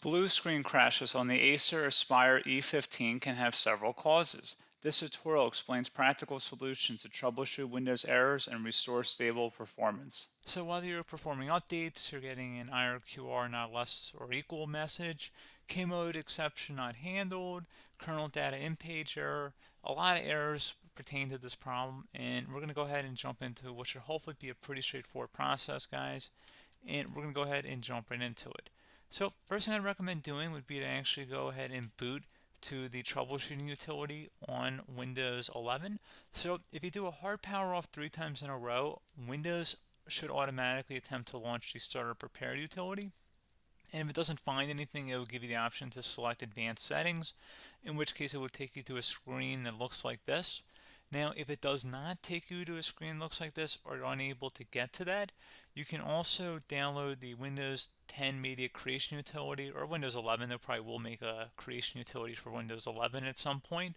Blue screen crashes on the Acer Aspire E15 can have several causes. This tutorial explains practical solutions to troubleshoot Windows errors and restore stable performance. So whether you're performing updates, you're getting an IRQR not less or equal message, K-mode exception not handled, kernel data in-page error, a lot of errors pertain to this problem, and we're going to go ahead and jump into what should hopefully be a pretty straightforward process, guys, and we're going to go ahead and jump right into it. So first thing I'd recommend doing would be to actually go ahead and boot to the troubleshooting utility on Windows 11. So if you do a hard power off 3 times in a row, Windows should automatically attempt to launch the startup prepare utility. And if it doesn't find anything, it will give you the option to select advanced settings, in which case it will take you to a screen that looks like this. Now, if it does not take you to a screen that looks like this, or you're unable to get to that, you can also download the Windows 10 Media Creation Utility, or Windows 11. They probably will make a creation utility for Windows 11 at some point.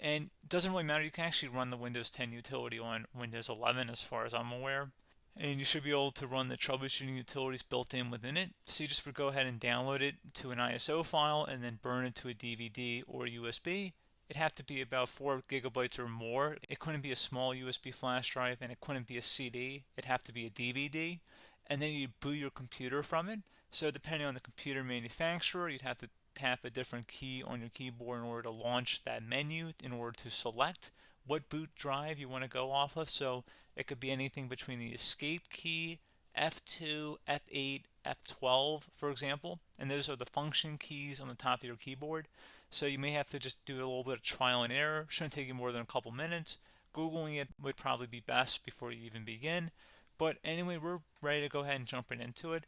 And it doesn't really matter, you can actually run the Windows 10 utility on Windows 11 as far as I'm aware. And you should be able to run the troubleshooting utilities built in within it. So you just would go ahead and download it to an ISO file and then burn it to a DVD or USB. It'd have to be about 4 gigabytes or more. It couldn't be a small USB flash drive, and it couldn't be a CD. It'd have to be a DVD. And then you'd boot your computer from it. So depending on the computer manufacturer, you'd have to tap a different key on your keyboard in order to launch that menu, in order to select what boot drive you want to go off of. So it could be anything between the escape key, F2, F8, F12, for example, and those are the function keys on the top of your keyboard. So you may have to just do a little bit of trial and error. Shouldn't take you more than a couple minutes. Googling it would probably be best before you even begin. But anyway, we're ready to go ahead and jump right into it.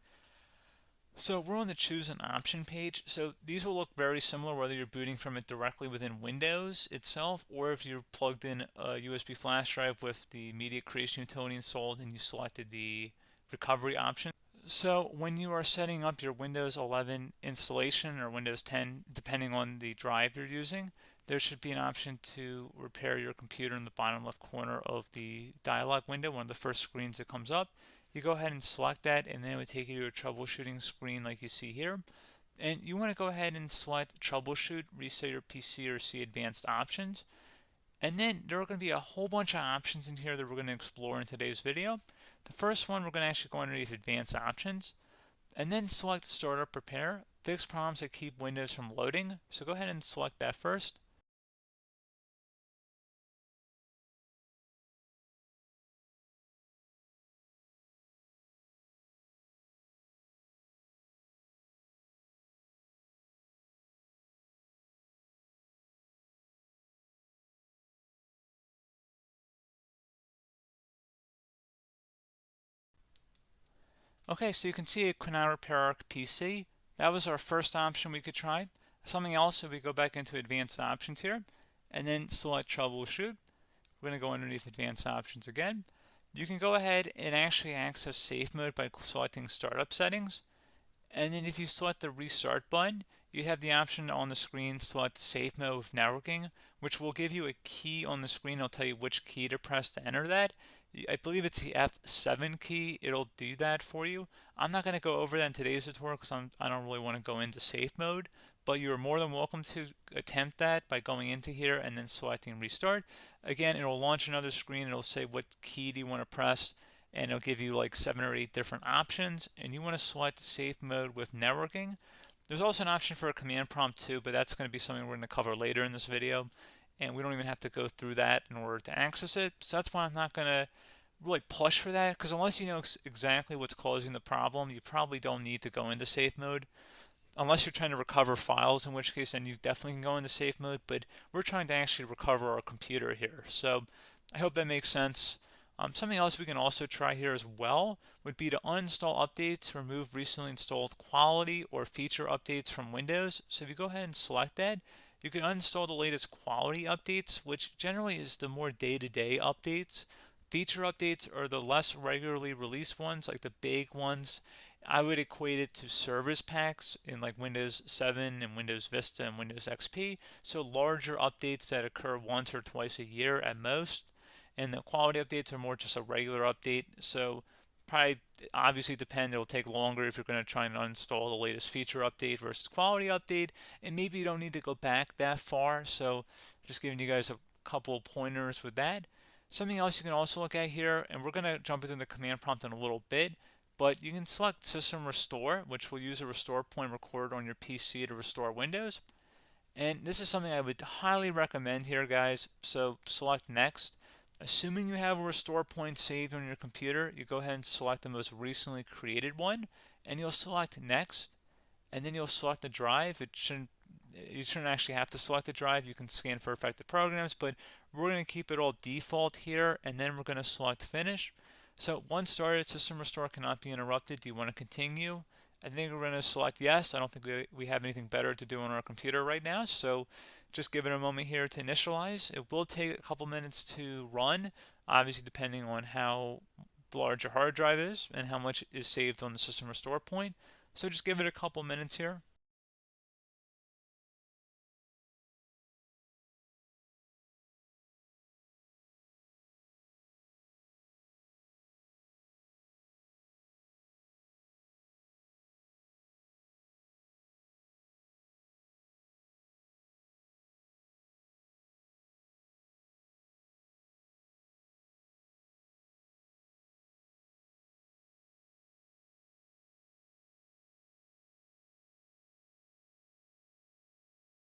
So we're on the choose an option page. So these will look very similar whether you're booting from it directly within Windows itself, or if you're plugged in a USB flash drive with the media creation utility installed and you selected the recovery option. So when you are setting up your Windows 11 installation or Windows 10, depending on the drive you're using, there should be an option to repair your computer in the bottom left corner of the dialog window, one of the first screens that comes up. You go ahead and select that, and then it would take you to a troubleshooting screen like you see here. And you want to go ahead and select troubleshoot, reset your PC, or see advanced options. And then there are going to be a whole bunch of options in here that we're going to explore in today's video. The first one, we're going to actually go underneath advanced options and then select startup prepare, fix problems that keep Windows from loading. So go ahead and select that first. Okay, so you can see it could not repair our PC. That was our first option we could try. Something else, if we go back into advanced options here and then select troubleshoot, we're going to go underneath advanced options again. You can go ahead and actually access safe mode by selecting startup settings. And then if you select the restart button, you have the option on the screen select safe mode with networking, which will give you a key on the screen. It'll tell you which key to press to enter that. I believe it's the F7 key. It'll do that for you. I'm not going to go over that in today's tutorial because I don't really want to go into safe mode, but you're more than welcome to attempt that by going into here and then selecting restart. Again, it'll launch another screen. It'll say what key do you want to press, and it'll give you like 7 or 8 different options, and you want to select safe mode with networking. There's also an option for a command prompt too, but that's going to be something we're going to cover later in this video, and we don't even have to go through that in order to access it. So that's why I'm not going to really push for that, because unless you know exactly what's causing the problem, you probably don't need to go into safe mode. Unless you're trying to recover files, in which case then you definitely can go into safe mode, but we're trying to actually recover our computer here. So I hope that makes sense. Something else we can also try here as well would be to uninstall updates, remove recently installed quality or feature updates from Windows. So if you go ahead and select that, you can uninstall the latest quality updates, which generally is the more day-to-day updates. Feature updates are the less regularly released ones, like the big ones. I would equate it to service packs in like Windows 7 and Windows Vista and Windows XP. So larger updates that occur once or twice a year at most. And the quality updates are more just a regular update. So probably obviously depend. It'll take longer if you're going to try and uninstall the latest feature update versus quality update, and maybe you don't need to go back that far. So just giving you guys a couple of pointers with that. Something else you can also look at here, and we're going to jump into the command prompt in a little bit, but you can select System Restore, which will use a restore point recorded on your PC to restore Windows. And this is something I would highly recommend here, guys. So select Next. Assuming you have a restore point saved on your computer, you go ahead and select the most recently created one, and you'll select Next, and then you'll select the drive. You shouldn't actually have to select the drive. You can scan for affected programs, but we're going to keep it all default here, and then we're going to select Finish. So once started, System Restore cannot be interrupted. Do you want to continue? I think we're going to select yes. I don't think we have anything better to do on our computer right now, so just give it a moment here to initialize. It will take a couple minutes to run, obviously depending on how large your hard drive is and how much is saved on the System Restore point. So just give it a couple minutes here.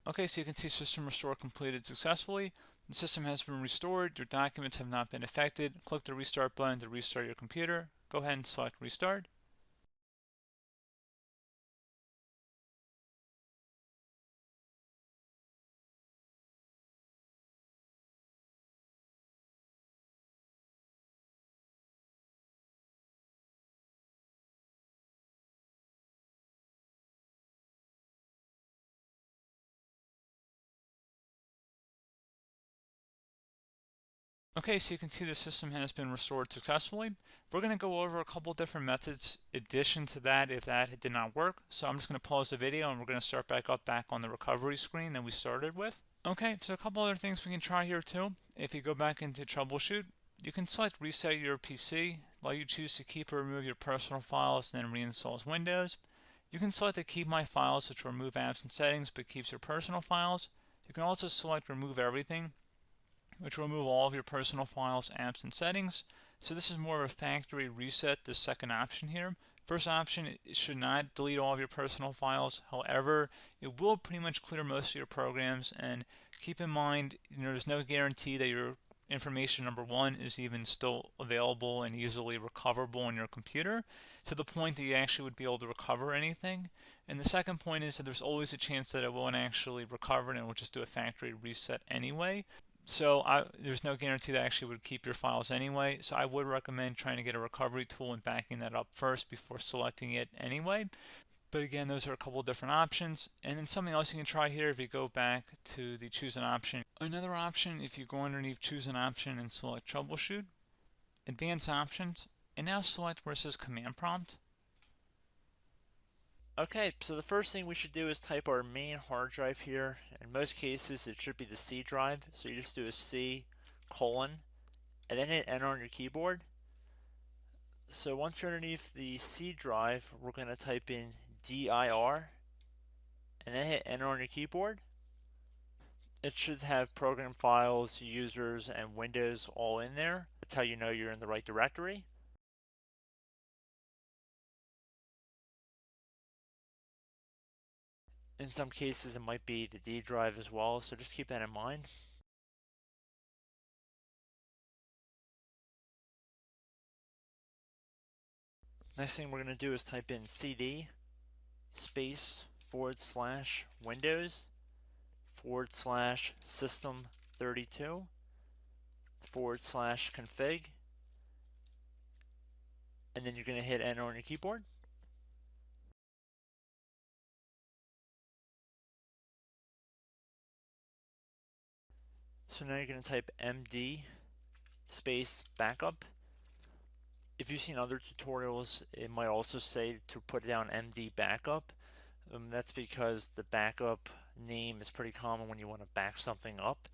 Okay, so you can see System Restore completed successfully. The system has been restored. Your documents have not been affected. Click the Restart button to restart your computer. Go ahead and select Restart. Okay, so you can see the system has been restored successfully. We're going to go over a couple different methods in addition to that if that did not work. So I'm just going to pause the video and we're going to start back on the recovery screen that we started with. Okay, so a couple other things we can try here too. If you go back into troubleshoot, you can select reset your PC, let you choose to keep or remove your personal files and then reinstalls Windows. You can select to keep my files, which will remove apps and settings but keeps your personal files. You can also select remove everything, which will remove all of your personal files, apps, and settings. So this is more of a factory reset, the second option here. First option, it should not delete all of your personal files. However, it will pretty much clear most of your programs. And keep in mind, there's no guarantee that your information, number one, is even still available and easily recoverable on your computer to the point that you actually would be able to recover anything. And the second point is that there's always a chance that it won't actually recover and it will just do a factory reset anyway. So there's no guarantee that actually would keep your files anyway. So I would recommend trying to get a recovery tool and backing that up first before selecting it anyway. But again, those are a couple different options. And then something else you can try here if you go back to the choose an option. Another option, if you go underneath choose an option and select troubleshoot, advanced options, and now select where it says command prompt. Okay, so the first thing we should do is type our main hard drive here. In most cases, it should be the C drive. So you just do a C colon and then hit enter on your keyboard. So once you're underneath the C drive, we're going to type in dir and then hit enter on your keyboard. It should have program files, users, and Windows all in there. That's how you know you're in the right directory. In some cases, it might be the D drive as well, so just keep that in mind. Next thing we're going to do is type in cd space / Windows / system 32 / config, and then you're going to hit enter on your keyboard. So now you're going to type md space backup. If you've seen other tutorials, it might also say to put down md backup. That's because the backup name is pretty common when you want to back something up.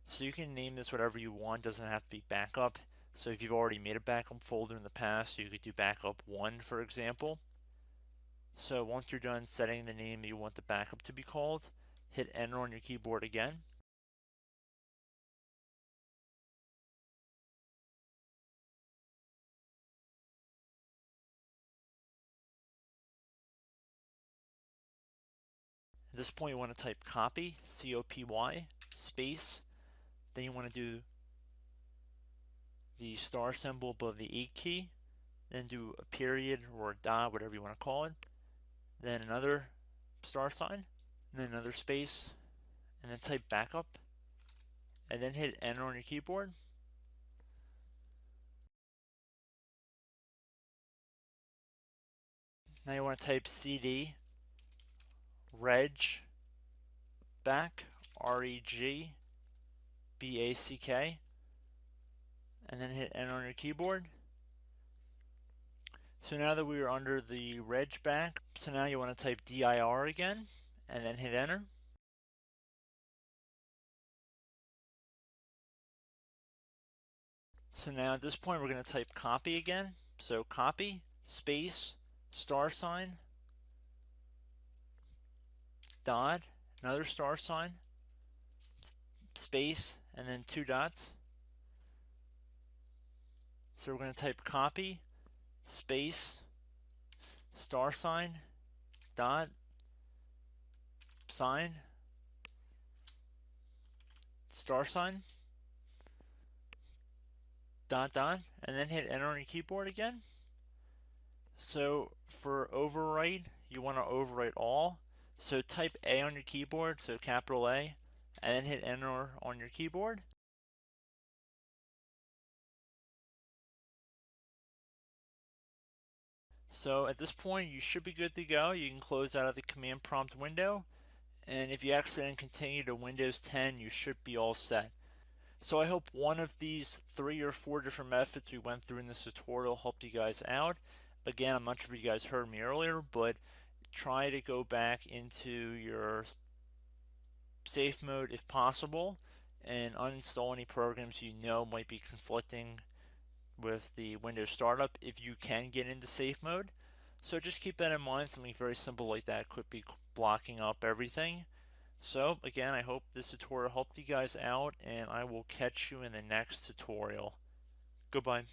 So you can name this whatever you want, doesn't have to be backup. So if you've already made a backup folder in the past, you could do backup 1, for example. So once you're done setting the name you want the backup to be called, hit enter on your keyboard again. At this point you want to type copy, C-O-P-Y, space, then you want to do the star symbol above the 8 key, then do a period or a dot, whatever you want to call it, then another star sign, and then another space, and then type backup, and then hit enter on your keyboard. Now you want to type cd reg back, R-E-G-B-A-C-K, and then hit enter on your keyboard. So now that we are under the reg back, so now you want to type dir again, and then hit enter. So now at this point we're going to type copy again. So copy, space, star sign, dot, another star sign, space, and then 2 dots. So we're going to type copy, space, star sign, dot, sign, star sign, dot, dot, and then hit enter on your keyboard again. So for overwrite, you want to overwrite all. So type A on your keyboard, so capital A, and then hit enter on your keyboard. So at this point you should be good to go. You can close out of the command prompt window, and if you accidentally continue to Windows 10 you should be all set. So I hope one of these 3 or 4 different methods we went through in this tutorial helped you guys out. Again, I'm not sure if you guys heard me earlier, but try to go back into your safe mode if possible and uninstall any programs you know might be conflicting with the Windows startup if you can get into safe mode. So just keep that in mind. Something very simple like that could be blocking up everything. So again, I hope this tutorial helped you guys out, and I will catch you in the next tutorial. Goodbye.